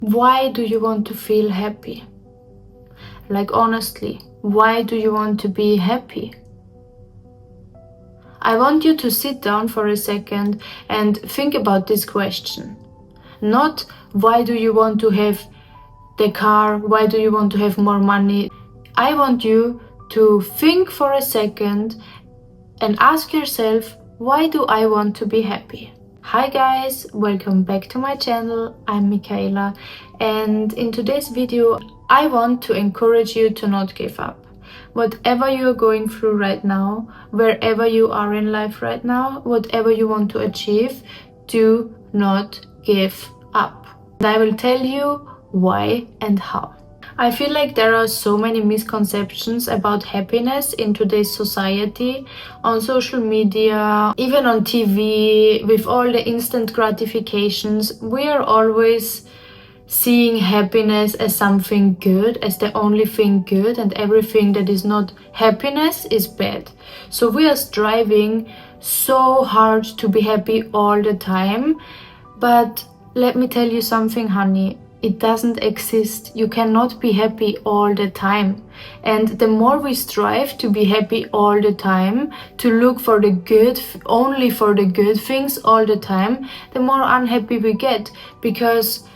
Why do you want to feel happy? Like honestly, why do you want to be happy? I want you to sit down for a second and think about this question. Not why do you want to have the car, why do you want to have more money. I want you to think for a second and ask yourself, why do I want to be happy? Hi guys, welcome back to my channel. I'm Michaela, and in today's video I want to encourage you to not give up. Whatever you're going through right now, wherever you are in life right now, whatever you want to achieve, do not give up. And I will tell you why and how. I feel like there are so many misconceptions about happiness in today's society, on social media, even on TV, with all the instant gratifications. We are always seeing happiness as something good, as the only thing good, and everything that is not happiness is bad. So we are striving so hard to be happy all the time, but let me tell you something, honey. It doesn't exist. You cannot be happy all the time. And the more we strive to be happy all the time, to look for the good, only for the good things all the time, the more unhappy we get, because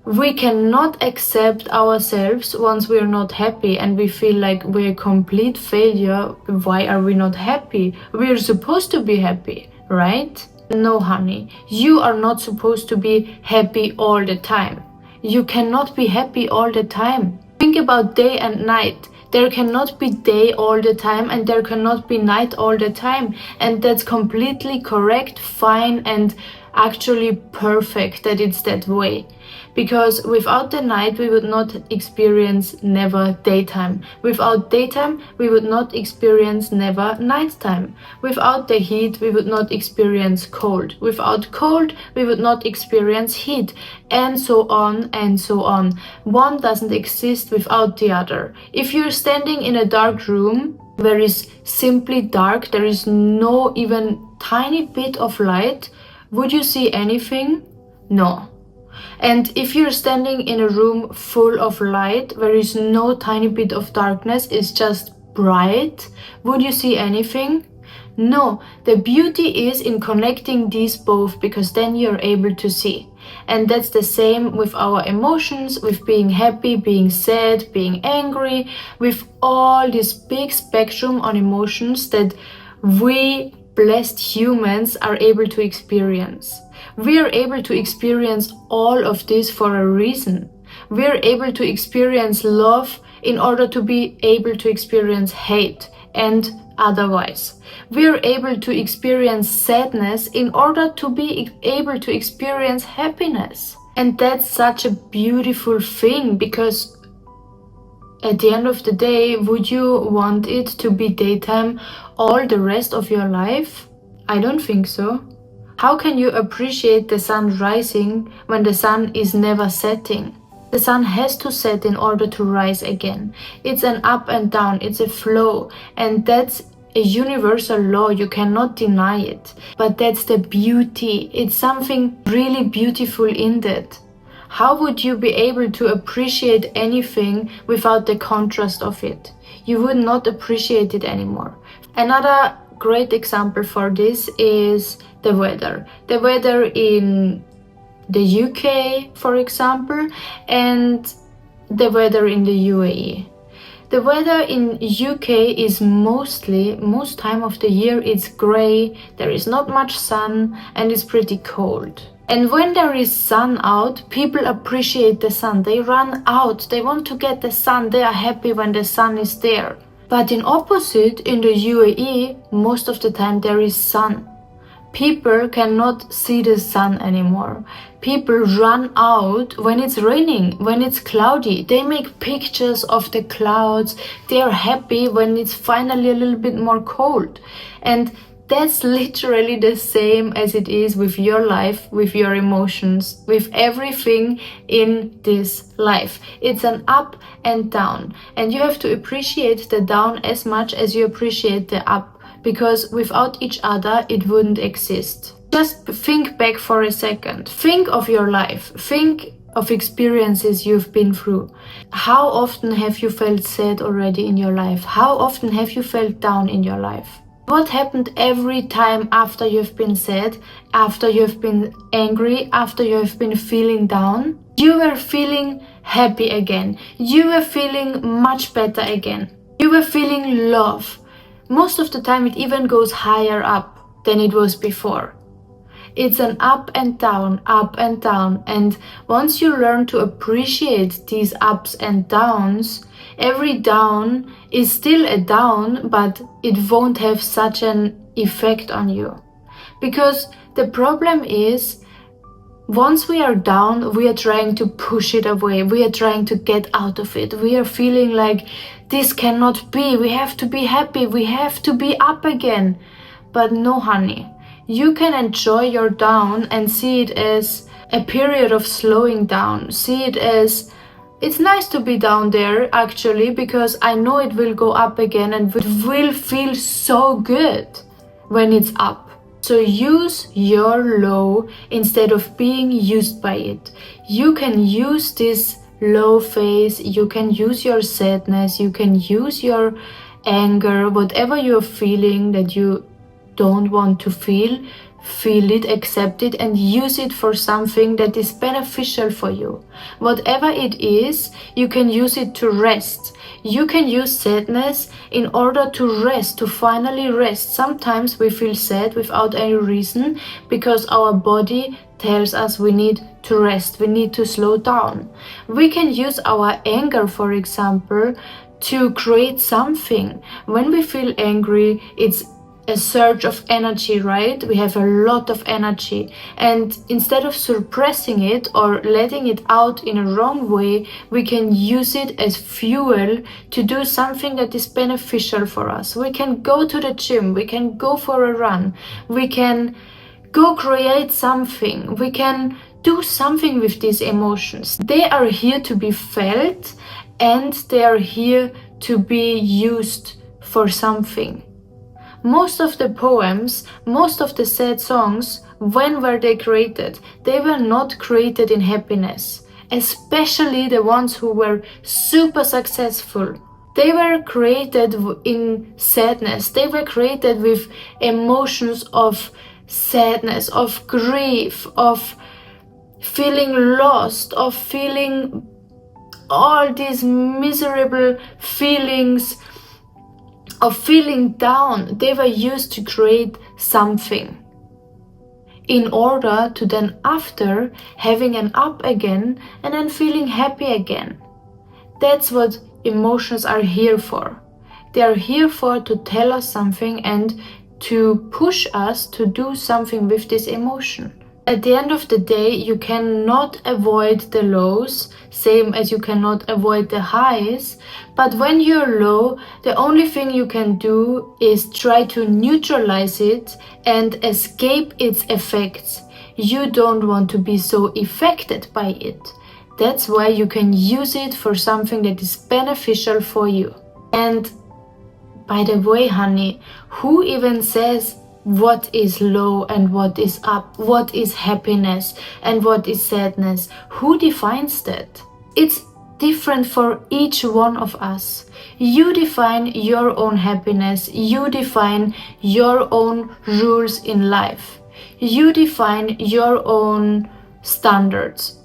we cannot accept ourselves once we're not happy and we feel like we're a complete failure. Why are we not happy? We're supposed to be happy, right? No, honey, you are not supposed to be happy all the time. You cannot be happy all the time. Think about day and night. There cannot be day all the time and there cannot be night all the time. And that's completely correct, fine, and actually perfect that it's that way. Because without the night we would not experience never daytime. Without daytime we would not experience never nighttime. Without the heat we would not experience cold. Without cold we would not experience heat, and so on and so on. One doesn't exist without the other. If you're standing in a dark room where it's simply dark, there is no even tiny bit of light, would you see anything? No. And if you're standing in a room full of light, where is no tiny bit of darkness, it's just bright, would you see anything? No. The beauty is in connecting these both, because then you're able to see. And that's the same with our emotions, with being happy, being sad, being angry, with all this big spectrum on emotions that we blessed humans are able to experience. We are able to experience all of this for a reason. We are able to experience love in order to be able to experience hate and otherwise. We are able to experience sadness in order to be able to experience happiness. And that's such a beautiful thing, because at the end of the day, would you want it to be daytime all the rest of your life? I don't think so. How can you appreciate the sun rising when the sun is never setting? The sun has to set in order to rise again. It's an up and down, it's a flow, and that's a universal law, you cannot deny it. But that's the beauty. It's something really beautiful in that. How would you be able to appreciate anything without the contrast of it? You would not appreciate it anymore. Another great example for this is the weather. The weather in the UK, for example, and the weather in the UAE. The weather in UK is most time of the year it's gray, there is not much sun, and it's pretty cold. And when there is sun out, people appreciate the sun. They run out, they want to get the sun, they are happy when the sun is there. But in opposite, in the UAE, most of the time there is sun. People cannot see the sun anymore. People run out when it's raining, when it's cloudy. They make pictures of the clouds. They are happy when it's finally a little bit more cold. And that's literally the same as it is with your life, with your emotions, with everything in this life. It's an up and down. And you have to appreciate the down as much as you appreciate the up, because without each other it wouldn't exist. Just think back for a second. Think of your life. Think of experiences you've been through. How often have you felt sad already in your life? How often have you felt down in your life? What happened every time after you've been sad, after you've been angry, after you have been feeling down? You were feeling happy again. You were feeling much better again. You were feeling love. Most of the time it even goes higher up than it was before. It's an up and down, and once you learn to appreciate these ups and downs, every down is still a down, but it won't have such an effect on you. Because the problem is, once we are down, we are trying to push it away, we are trying to get out of it, we are feeling like this cannot be, we have to be happy, we have to be up again. But no, honey. You can enjoy your down and see it as a period of slowing down. See it as, it's nice to be down there actually, because I know it will go up again and it will feel so good when it's up. So use your low instead of being used by it. You can use this low phase, you can use your sadness, you can use your anger, whatever you're feeling that you don't want to feel it, accept it, and use it for something that is beneficial for you. Whatever it is, you can use it to rest. You can use sadness in order to rest, to finally rest. Sometimes we feel sad without any reason because our body tells us we need to rest, we need to slow down. We can use our anger, for example, to create something. When we feel angry, it's a surge of energy, right? We have a lot of energy, and instead of suppressing it or letting it out in a wrong way, we can use it as fuel to do something that is beneficial for us. We can go to the gym, we can go for a run, we can go create something, we can do something with these emotions. They are here to be felt and they are here to be used for something. Most of the poems, most of the sad songs, when were they created? They were not created in happiness, especially the ones who were super successful. They were created in sadness. They were created with emotions of sadness, of grief, of feeling lost, of feeling all these miserable feelings, of feeling down. They were used to create something in order to then after having an up again and then feeling happy again. That's what emotions are here for. They are here for to tell us something and to push us to do something with this emotion. At the end of the day, you cannot avoid the lows, same as you cannot avoid the highs. But when you're low, the only thing you can do is try to neutralize it and escape its effects. You don't want to be so affected by it. That's why you can use it for something that is beneficial for you. And by the way, honey, who even says what is low and what is up, what is happiness and what is sadness? Who defines that? It's different for each one of us. You define your own happiness, you define your own rules in life, you define your own standards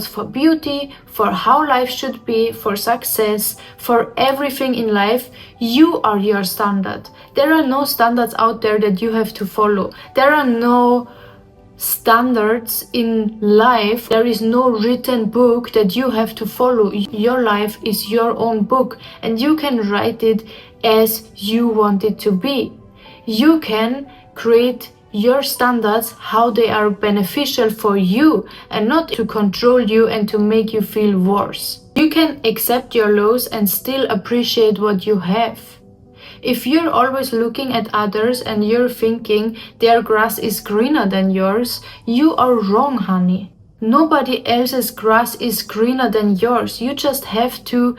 for beauty, for how life should be, for success, for everything in life. You are your standard. There are no standards out there that you have to follow. There are no standards in life. There is no written book that you have to follow. Your life is your own book and you can write it as you want it to be. You can create your standards how they are beneficial for you and not to control you and to make you feel worse. You can accept your lows and still appreciate what you have. If you're always looking at others and you're thinking their grass is greener than yours, you are wrong, honey. Nobody else's grass is greener than yours. You just have to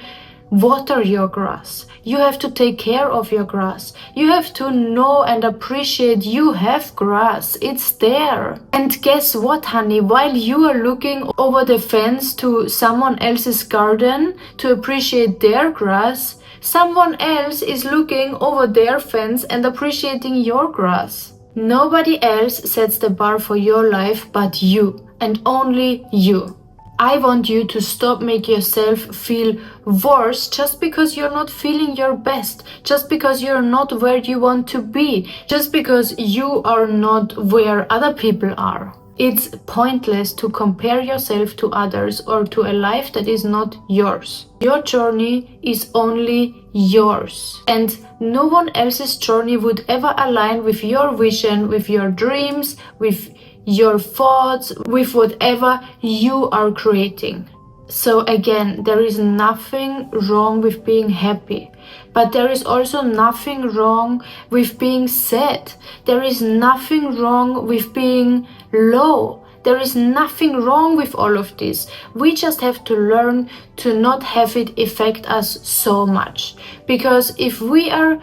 water your grass. You have to take care of your grass. You have to know and appreciate you have grass. It's there. And guess what, honey? While you are looking over the fence to someone else's garden to appreciate their grass, someone else is looking over their fence and appreciating your grass. Nobody else sets the bar for your life but you, and only you. I want you to stop making yourself feel worse just because you're not feeling your best, just because you're not where you want to be, just because you are not where other people are. It's pointless to compare yourself to others or to a life that is not yours. Your journey is only yours, and no one else's journey would ever align with your vision, with your dreams, with your thoughts, with whatever you are creating. So again, there is nothing wrong with being happy, but there is also nothing wrong with being sad. There is nothing wrong with being low. There is nothing wrong with all of this. We just have to learn to not have it affect us so much. Because if we are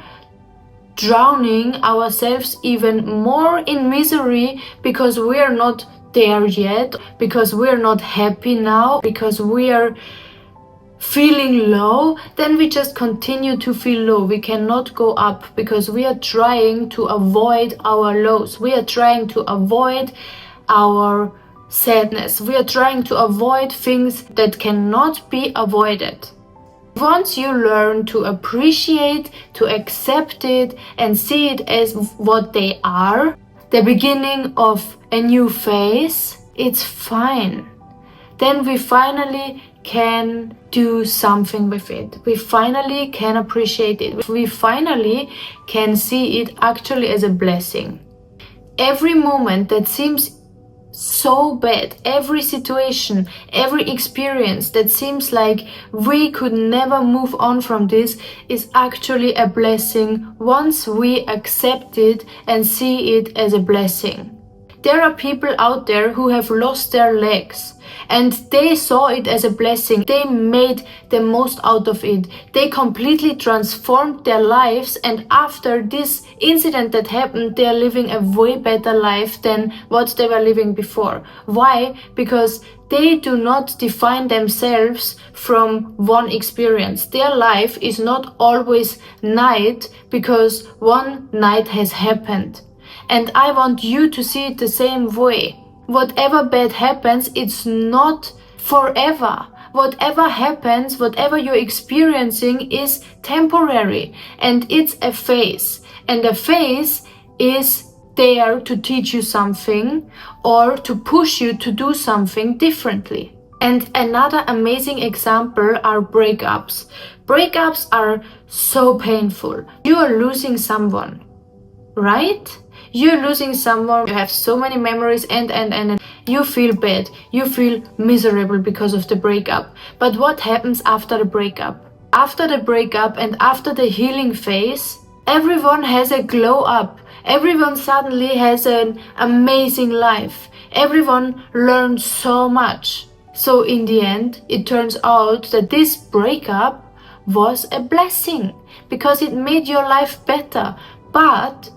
drowning ourselves even more in misery because we are not there yet, because we are not happy now, because we are feeling low, then we just continue to feel low. We cannot go up because we are trying to avoid our lows. We are trying to avoid our sadness. We are trying to avoid things that cannot be avoided. Once you learn to appreciate, to accept it and see it as what they are, the beginning of a new phase, it's fine. Then we finally can do something with it. We finally can appreciate it. We finally can see it actually as a blessing. Every moment that seems so bad, every situation, every experience that seems like we could never move on from this is actually a blessing once we accept it and see it as a blessing. There are people out there who have lost their legs and they saw it as a blessing. They made the most out of it. They completely transformed their lives, and after this incident that happened, they are living a way better life than what they were living before. Why? Because they do not define themselves from one experience. Their life is not always night because one night has happened. And I want you to see it the same way. Whatever bad happens, it's not forever. Whatever happens, whatever you're experiencing is temporary and it's a phase. And a phase is there to teach you something or to push you to do something differently. And another amazing example are breakups. Breakups are so painful. You are losing someone, right? You're losing someone, you have so many memories and you feel bad, you feel miserable because of the breakup. But what happens after the breakup? After the breakup and after the healing phase, everyone has a glow up. Everyone suddenly has an amazing life. Everyone learns so much. So in the end, it turns out that this breakup was a blessing because it made your life better. But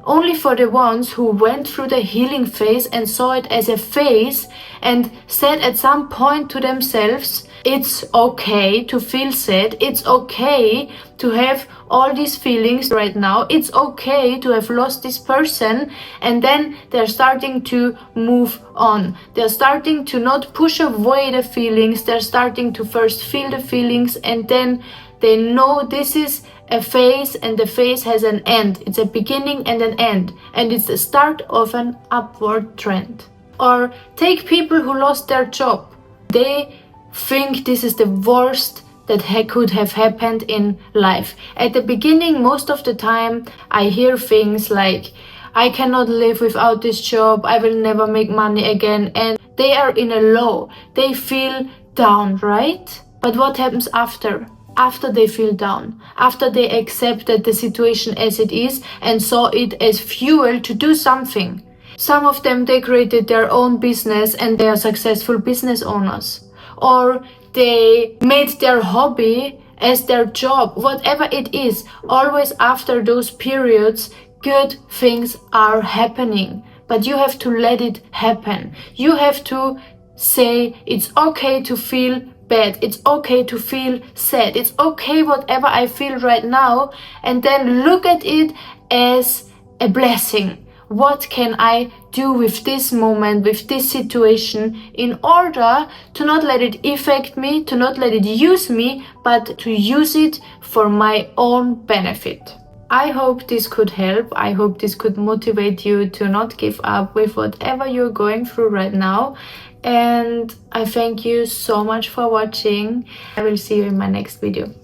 only for the ones who went through the healing phase and saw it as a phase and said at some point to themselves, it's okay to feel sad, it's okay to have all these feelings right now, it's okay to have lost this person, and then they're starting to move on. They're starting to not push away the feelings, they're starting to first feel the feelings, and then they know this is a phase and the phase has an end. It's a beginning and an end, and it's the start of an upward trend. Or take people who lost their job. They think this is the worst that could have happened in life. At the beginning, most of the time, I hear things like, I cannot live without this job, I will never make money again, and they are in a low. They feel down, right? But what happens after? After they feel down, after they accepted the situation as it is and saw it as fuel to do something. Some of them, they created their own business and they are successful business owners. Or they made their hobby as their job. Whatever it is, always after those periods, good things are happening. But you have to let it happen. You have to say it's okay to feel bad, it's okay to feel sad, it's okay whatever I feel right now, and then look at it as a blessing. What can I do with this moment, with this situation, in order to not let it affect me, to not let it use me, but to use it for my own benefit. I hope this could help. I hope this could motivate you to not give up with whatever you're going through right now. And I thank you so much for watching. I will see you in my next video.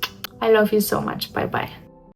I love you so much. Bye bye.